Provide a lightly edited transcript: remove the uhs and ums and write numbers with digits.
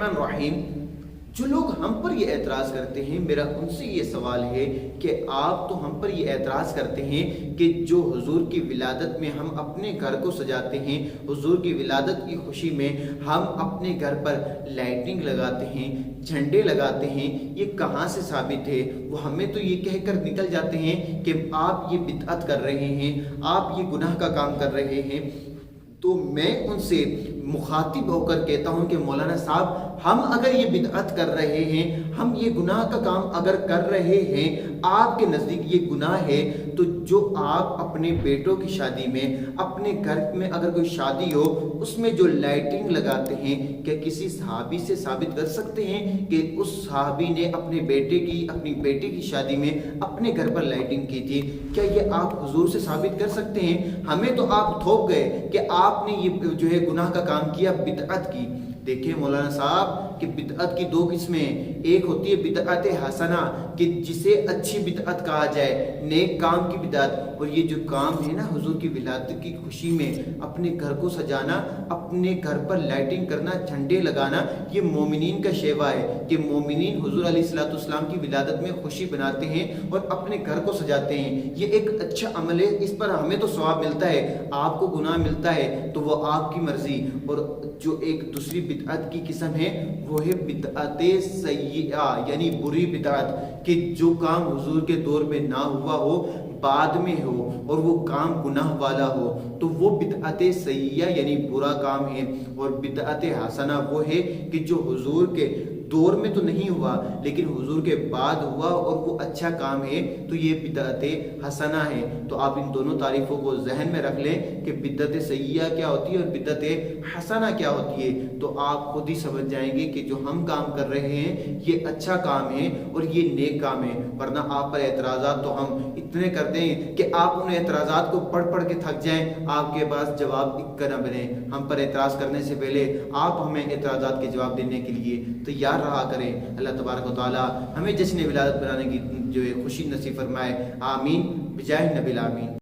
الرحمن الرحیم، جو لوگ ہم پر یہ اعتراض کرتے ہیں، میرا ان سے یہ سوال ہے کہ آپ تو ہم پر یہ اعتراض کرتے ہیں کہ جو حضور کی ولادت میں ہم اپنے گھر کو سجاتے ہیں، حضور کی ولادت کی خوشی میں ہم اپنے گھر پر لائٹنگ لگاتے ہیں، جھنڈے لگاتے ہیں، یہ کہاں سے ثابت ہے؟ وہ ہمیں تو یہ کہہ کر نکل جاتے ہیں کہ آپ یہ بدعت کر رہے ہیں، آپ یہ گناہ کا کام کر رہے ہیں۔ تو میں ان سے مخاطب ہو کر کہتا ہوں کہ مولانا صاحب، ہم اگر یہ بدعت کر رہے ہیں، ہم یہ گناہ کا کام اگر کر رہے ہیں، آپ کے نزدیک یہ گناہ ہے، تو جو آپ اپنے بیٹوں کی شادی میں، اپنے گھر میں اگر کوئی شادی ہو، اس میں جو لائٹنگ لگاتے ہیں، کیا کسی صحابی سے ثابت کر سکتے ہیں کہ اس صحابی نے اپنے بیٹے کی، اپنی بیٹی کی شادی میں اپنے گھر پر لائٹنگ کی تھی؟ کیا یہ آپ حضور سے ثابت کر سکتے ہیں؟ ہمیں تو آپ تھوپ گئے کہ آپ نے یہ جو ہے گناہ کا کام کیا، بدعت کی۔ دیکھیں مولانا صاحب کہ بدعت کی دو قسمیں، ایک ہوتی ہے بدعت حسنہ کہ جسے اچھی بدعت کہا جائے، نیک کام کی بدعت، اور یہ جو کام ہے نا حضور کی ولادت کی خوشی میں اپنے گھر کو سجانا، اپنے گھر پر لائٹنگ کرنا، جھنڈے لگانا، یہ مومنین کا شیوا ہے کہ مومنین حضور علیہ الصلوۃ والسلام کی ولادت میں خوشی بناتے ہیں اور اپنے گھر کو سجاتے ہیں۔ یہ ایک اچھا عمل ہے، اس پر ہمیں تو ثواب ملتا ہے، آپ کو گناہ ملتا ہے، تو وہ آپ کی مرضی۔ اور جو ایک دوسری بدعت کی قسم ہے وہ ہے بدعت سیئہ، یعنی بری بدعت کہ جو کام حضور کے دور میں نہ ہوا ہو، بعد میں ہو، اور وہ کام گناہ والا ہو، تو وہ بدعت سیئہ یعنی برا کام ہے۔ اور بدعت حسنہ وہ ہے کہ جو حضور کے دور میں تو نہیں ہوا لیکن حضور کے بعد ہوا اور وہ اچھا کام ہے، تو یہ بدعت حسنہ ہے۔ تو آپ ان دونوں تعریفوں کو ذہن میں رکھ لیں کہ بدعت سیئہ کیا ہوتی ہے اور بدعت حسنہ کیا ہوتی ہے، تو آپ خود ہی سمجھ جائیں گے کہ جو ہم کام کر رہے ہیں یہ اچھا کام ہے اور یہ نیک کام ہے۔ ورنہ آپ پر اعتراضات تو ہم اتنے کرتے ہیں کہ آپ ان اعتراضات کو پڑھ پڑھ کے تھک جائیں، آپ کے پاس جواب اکا نہ بنے۔ ہم پر اعتراض کرنے سے پہلے آپ ہمیں اعتراضات کے جواب دینے کے لیے تیار رہا کریں۔ اللہ تبارک و تعالی ہمیں جشن ولادت بنانے کی جو خوشی نصیب فرمائے، آمین بجاہ نبی الامین۔